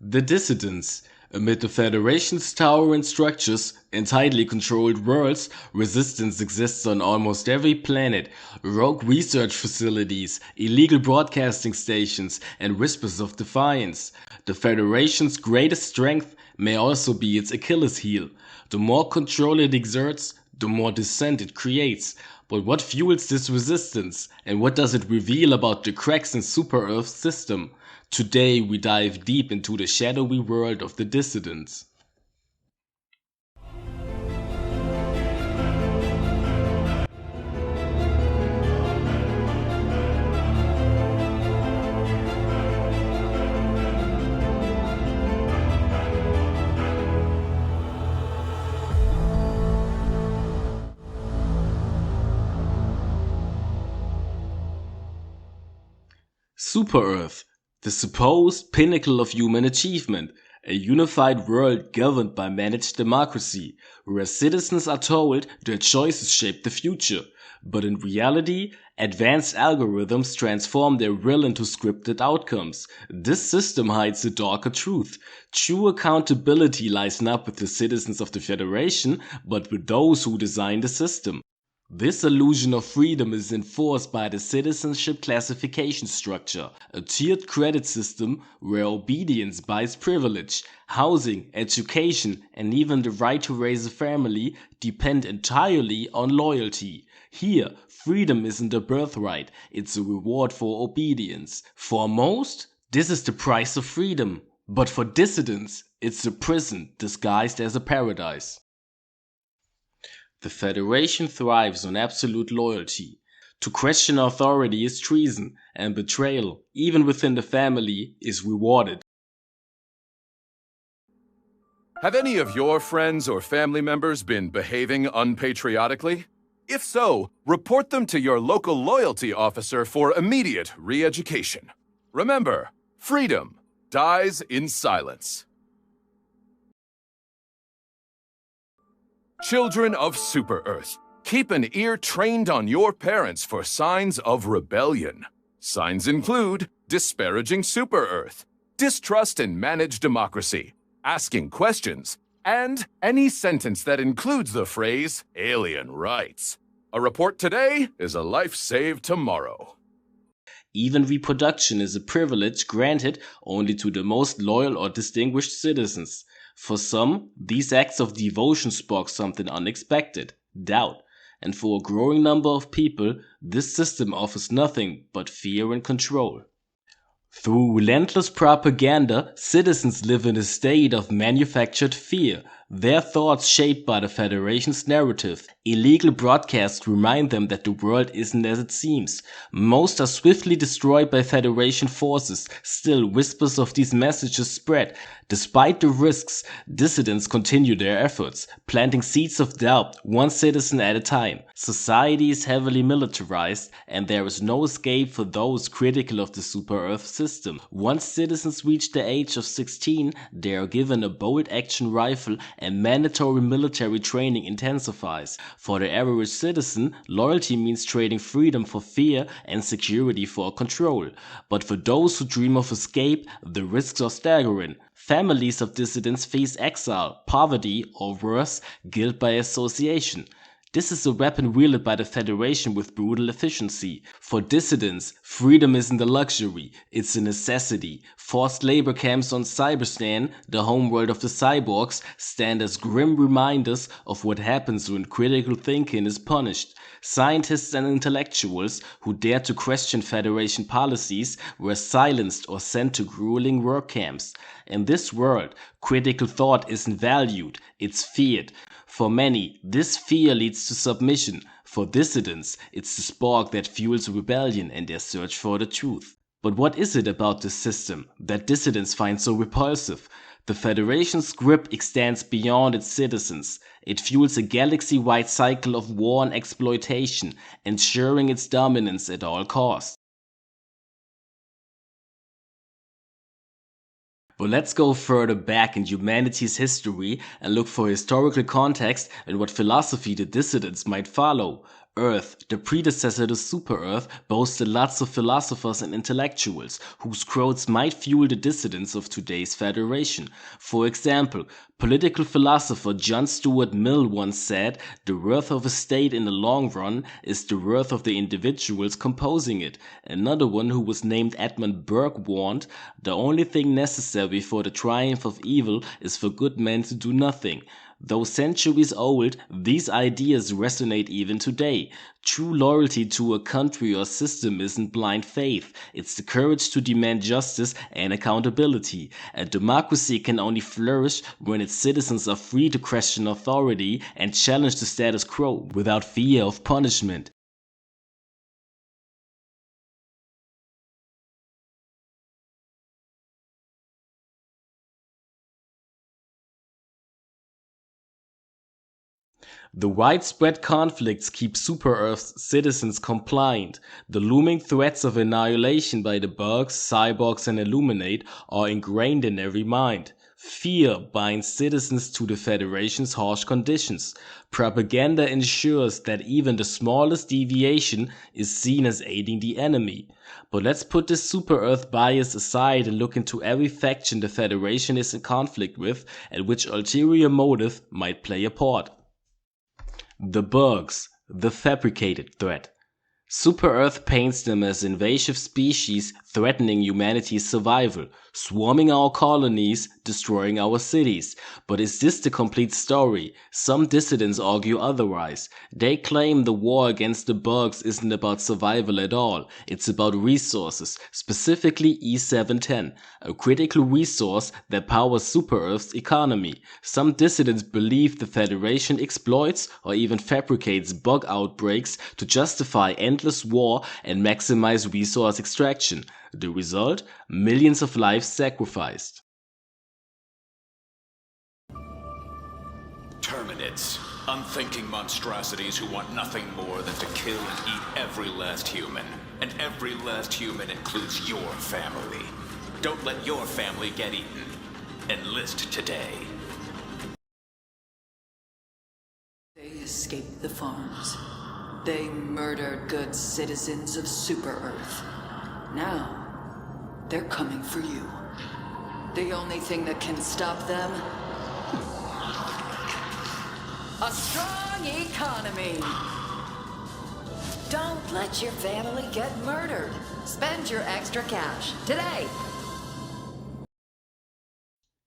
The Dissidents. Amid the Federation's towering structures and tightly controlled worlds, resistance exists on almost every planet. Rogue research facilities, illegal broadcasting stations, and whispers of defiance. The Federation's greatest strength may also be its Achilles heel. The more control it exerts, the more dissent it creates. But what fuels this resistance, and what does it reveal about the cracks in Super Earth's system? Today we dive deep into the shadowy world of the Dissidents. Super Earth, the supposed pinnacle of human achievement, a unified world governed by managed democracy, where citizens are told their choices shape the future. But in reality, advanced algorithms transform their will into scripted outcomes. This system hides a darker truth. True accountability lies not with the citizens of the Federation, but with those who design the system. This illusion of freedom is enforced by the citizenship classification structure, a tiered credit system where obedience buys privilege. Housing, education, and even the right to raise a family depend entirely on loyalty. Here, freedom isn't a birthright, it's a reward for obedience. For most, this is the price of freedom. But for dissidents, it's a prison disguised as a paradise. The Federation thrives on absolute loyalty. To question authority is treason, and betrayal, even within the family, is rewarded. Have any of your friends or family members been behaving unpatriotically? If so, report them to your local loyalty officer for immediate re-education. Remember, freedom dies in silence. Children of Super Earth, keep an ear trained on your parents for signs of rebellion. Signs include disparaging Super Earth, distrust in managed democracy, asking questions, and any sentence that includes the phrase alien rights. A report today is a life saved tomorrow. Even reproduction is a privilege granted only to the most loyal or distinguished citizens. For some, these acts of devotion spark something unexpected, doubt, and for a growing number of people, this system offers nothing but fear and control. Through relentless propaganda, citizens live in a state of manufactured fear, their thoughts shaped by the Federation's narrative. Illegal broadcasts remind them that the world isn't as it seems. Most are swiftly destroyed by Federation forces. Still, whispers of these messages spread. Despite the risks, dissidents continue their efforts, planting seeds of doubt, one citizen at a time. Society is heavily militarized, and there is no escape for those critical of the Super Earth system. Once citizens reach the age of 16, they are given a bolt-action rifle and mandatory military training intensifies. For the average citizen, loyalty means trading freedom for fear and security for control. But for those who dream of escape, the risks are staggering. Families of dissidents face exile, poverty, or worse, guilt by association. This is a weapon wielded by the Federation with brutal efficiency. For dissidents, freedom isn't a luxury, it's a necessity. Forced labor camps on Cyberstan, the homeworld of the Cyborgs, stand as grim reminders of what happens when critical thinking is punished. Scientists and intellectuals who dared to question Federation policies were silenced or sent to grueling work camps. In this world, critical thought isn't valued, it's feared. For many, this fear leads to submission. For dissidents, it's the spark that fuels rebellion and their search for the truth. But what is it about this system that dissidents find so repulsive? The Federation's grip extends beyond its citizens. It fuels a galaxy-wide cycle of war and exploitation, ensuring its dominance at all costs. But let's go further back in humanity's history and look for historical context and what philosophy the dissidents might follow. Earth, the predecessor to Super-Earth, boasted lots of philosophers and intellectuals, whose quotes might fuel the dissidents of today's Federation. For example, political philosopher John Stuart Mill once said, "The worth of a state in the long run is the worth of the individuals composing it." Another one, who was named Edmund Burke, warned, "The only thing necessary for the triumph of evil is for good men to do nothing." Though centuries old, these ideas resonate even today. True loyalty to a country or system isn't blind faith. It's the courage to demand justice and accountability. A democracy can only flourish when its citizens are free to question authority and challenge the status quo without fear of punishment. The widespread conflicts keep Super-Earth's citizens compliant. The looming threats of annihilation by the Bugs, Cyborgs, and Illuminate are ingrained in every mind. Fear binds citizens to the Federation's harsh conditions. Propaganda ensures that even the smallest deviation is seen as aiding the enemy. But let's put this Super-Earth bias aside and look into every faction the Federation is in conflict with and which ulterior motive might play a part. The Bugs, the Fabricated threat. Super-Earth paints them as invasive species threatening humanity's survival, swarming our colonies, destroying our cities. But is this the complete story? Some dissidents argue otherwise. They claim the war against the Bugs isn't about survival at all. It's about resources, specifically E710, a critical resource that powers Super-Earth's economy. Some dissidents believe the Federation exploits or even fabricates bug outbreaks to justify endless war and maximize resource extraction. The result? Millions of lives sacrificed. Terminids, unthinking monstrosities who want nothing more than to kill and eat every last human. And every last human includes your family. Don't let your family get eaten. Enlist today. They escaped the farms. They murdered good citizens of Super-Earth. Now, they're coming for you. The only thing that can stop them? A strong economy! Don't let your family get murdered. Spend your extra cash today.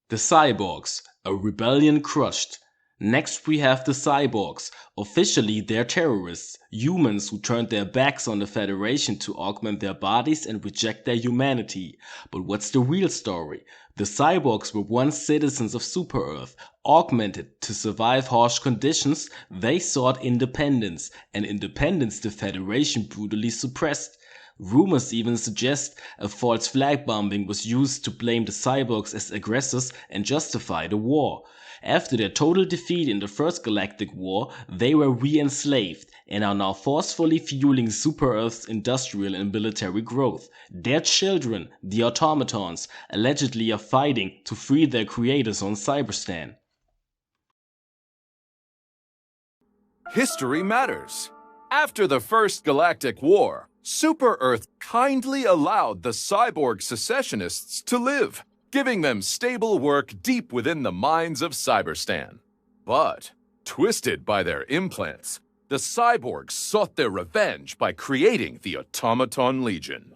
The Cyborgs, a rebellion crushed. Next we have the Cyborgs. Officially they're terrorists, humans who turned their backs on the Federation to augment their bodies and reject their humanity. But what's the real story? The Cyborgs were once citizens of Super-Earth. Augmented to survive harsh conditions, they sought independence, and independence the Federation brutally suppressed. Rumors even suggest a false flag bombing was used to blame the Cyborgs as aggressors and justify the war. After their total defeat in the First Galactic War, they were re-enslaved and are now forcefully fueling Super-Earth's industrial and military growth. Their children, the automatons, allegedly are fighting to free their creators on Cyberstan. History matters. After the First Galactic War, Super-Earth kindly allowed the cyborg secessionists to live, giving them stable work deep within the mines of Cyberstan. But, twisted by their implants, the cyborgs sought their revenge by creating the Automaton Legion.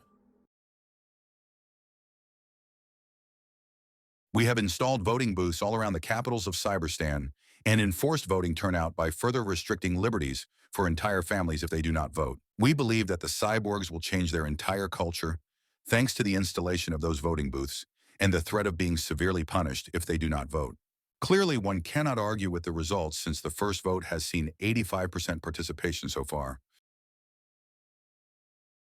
We have installed voting booths all around the capitals of Cyberstan and enforced voting turnout by further restricting liberties for entire families if they do not vote. We believe that the cyborgs will change their entire culture thanks to the installation of those voting booths and the threat of being severely punished if they do not vote. Clearly, one cannot argue with the results since the first vote has seen 85% participation so far.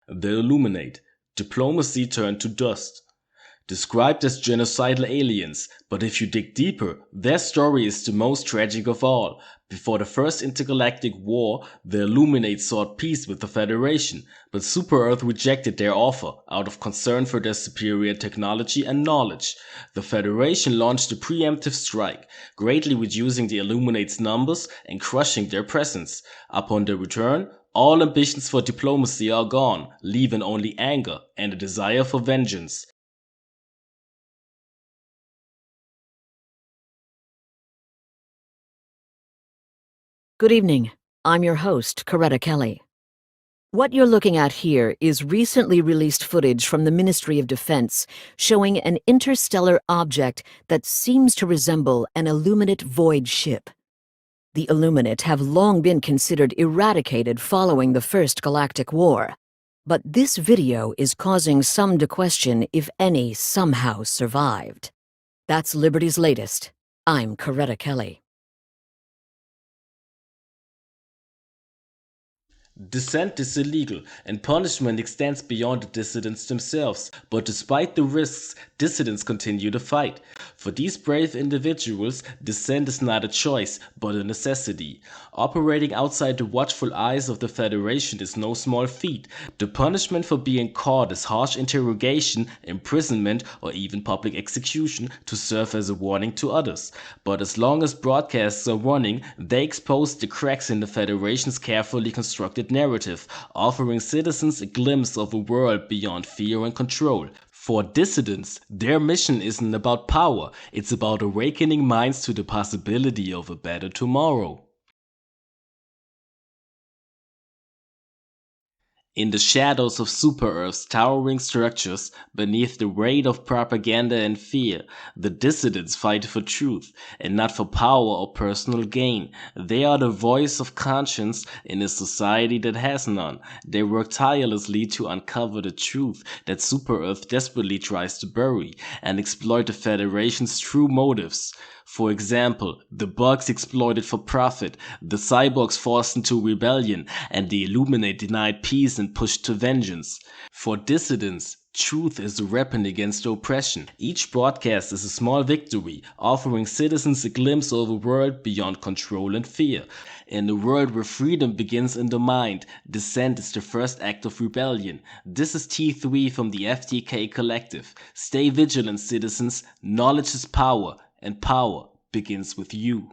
The Illuminate, diplomacy turned to dust. Described as genocidal aliens, but if you dig deeper, their story is the most tragic of all. Before the First Intergalactic War, the Illuminate sought peace with the Federation, but Super-Earth rejected their offer out of concern for their superior technology and knowledge. The Federation launched a preemptive strike, greatly reducing the Illuminate's numbers and crushing their presence. Upon their return, All ambitions for diplomacy are gone, leaving only anger and a desire for vengeance. Good evening. I'm your host, Coretta Kelly. What you're looking at here is recently released footage from the Ministry of Defense showing an interstellar object that seems to resemble an Illuminate void ship. The Illuminate have long been considered eradicated following the First Galactic War, but this video is causing some to question if any somehow survived. That's Liberty's latest. I'm Coretta Kelly. Dissent is illegal, and punishment extends beyond the dissidents themselves, but despite the risks, dissidents continue to fight. For these brave individuals, dissent is not a choice, but a necessity. Operating outside the watchful eyes of the Federation is no small feat. The punishment for being caught is harsh interrogation, imprisonment, or even public execution to serve as a warning to others. But as long as broadcasts are running, they expose the cracks in the Federation's carefully constructed narrative, offering citizens a glimpse of a world beyond fear and control. For dissidents, their mission isn't about power, it's about awakening minds to the possibility of a better tomorrow. In the shadows of Super-Earth's towering structures, beneath the weight of propaganda and fear, the dissidents fight for truth, and not for power or personal gain. They are the voice of conscience in a society that has none. They work tirelessly to uncover the truth that Super-Earth desperately tries to bury, and exploit the Federation's true motives. For example, the Bugs exploited for profit, the Cyborgs forced into rebellion, and the Illuminate denied peace and pushed to vengeance. For dissidents, truth is a weapon against oppression. Each broadcast is a small victory, offering citizens a glimpse of a world beyond control and fear. In a world where freedom begins in the mind, dissent is the first act of rebellion. This is T3 from the FTK Collective. Stay vigilant, citizens. Knowledge is power, and power begins with you.